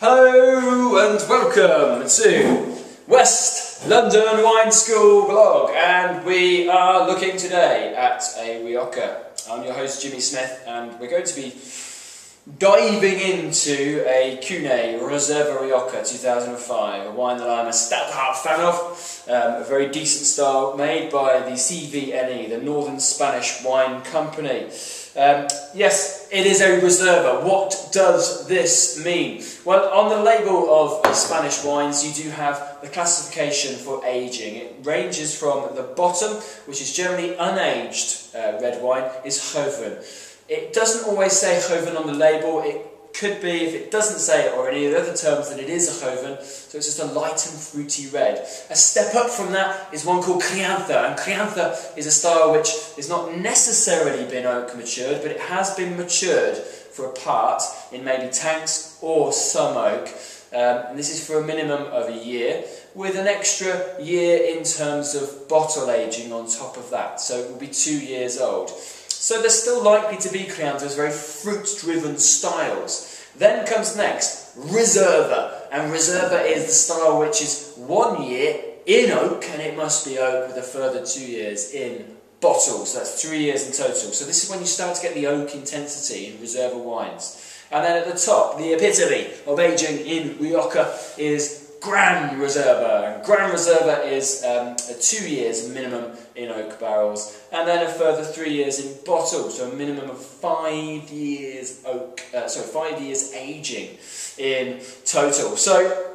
Hello and welcome to West London Wine School vlog, and we are looking today at a Rioja. I'm your host Jimmy Smith, and we're going to be diving into a Cuney Reserva Rioja 2005, a wine that I'm a stout fan of, a very decent style made by the CVNE, the Northern Spanish Wine Company. Yes, it is a Reserva. What does this mean? Well, on the label of Spanish wines, you do have the classification for aging. It ranges from the bottom, which is generally unaged red wine, is Joven. It doesn't always say Joven on the label. It could be, if it doesn't say it or any of the other terms, that it is a Joven, so it's just a light and fruity red. A step up from that is one called Crianza, and Crianza is a style which has not necessarily been oak matured, but it has been matured for a part in maybe tanks or some oak, and this is for a minimum of a year, with an extra year in terms of bottle aging on top of that, so it will be 2 years old. So there's still likely to be Crianzas, very fruit-driven styles. Then comes next, Reserva. And Reserva is the style which is 1 year in oak, and it must be oak with a further 2 years in bottle. So that's 3 years in total. So this is when you start to get the oak intensity in Reserva wines. And then at the top, the epitome of aging in Rioja is Gran Reserva. And Gran Reserva is 2 years minimum in oak barrels, and then a further 3 years in bottle, so a minimum of 5 years 5 years aging in total. So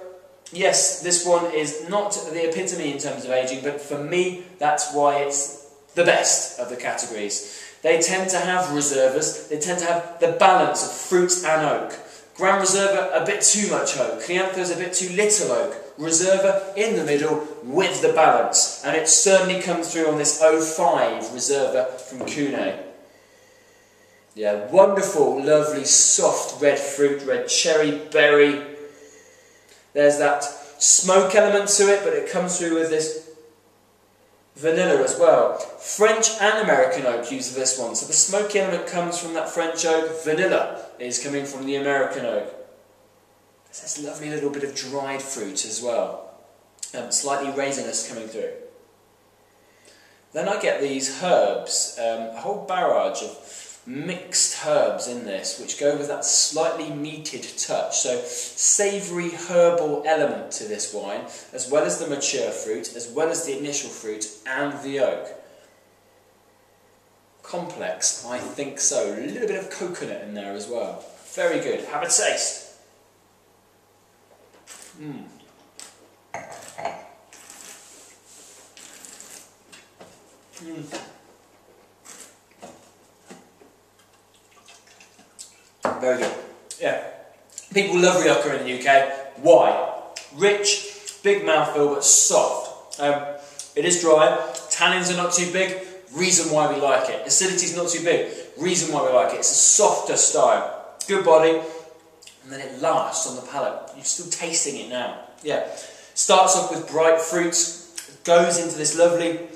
yes, this one is not the epitome in terms of aging, but for me that's why it's the best of the categories. They tend to have Reservas, they tend to have the balance of fruit and oak. Gran Reserva, a bit too much oak. Crianza, a bit too little oak. Reserva in the middle with the balance. And it certainly comes through on this 05 Reserva from Cuney. Yeah, wonderful, lovely, soft red fruit, red cherry, berry. There's that smoke element to it, but it comes through with this vanilla as well. French and American oak use this one, so the smoky element comes from that French oak. Vanilla is coming from the American oak. There's this lovely little bit of dried fruit as well, slightly raisinous coming through. Then I get these herbs, a whole barrage of mixed herbs in this, which go with that slightly meated touch. So savoury herbal element to this wine, as well as the mature fruit, as well as the initial fruit and the oak. Complex, I think so. A little bit of coconut in there as well. Very good. Have a taste. Very good. Yeah. People love Rioja in the UK. Why? Rich, big mouthfeel, but soft. It is dry. Tannins are not too big. Reason why we like it. Acidity is not too big. Reason why we like it. It's a softer style. Good body. And then it lasts on the palate. You're still tasting it now. Yeah. Starts off with bright fruits. Goes into this lovely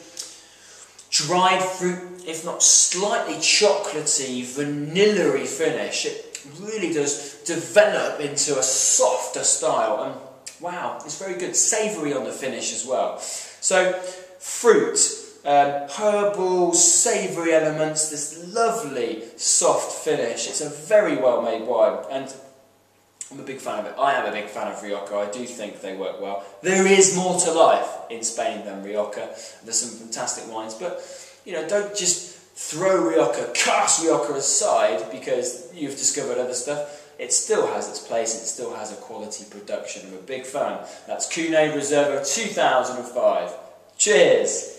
dried fruit, if not slightly chocolatey, vanilla-y finish. It really does develop into a softer style. And wow, it's very good. Savoury on the finish as well. So, fruit. Herbal, savoury elements, this lovely soft finish. It's a very well made wine, and I'm a big fan of it. I am a big fan of Rioja. I do think they work well. There is more to life in Spain than Rioja. There's some fantastic wines, but you know, don't just throw Rioja, cast Rioja aside because you've discovered other stuff. It still has its place, it still has a quality production. I'm a big fan. That's Cuney Reserva 2005. Cheers!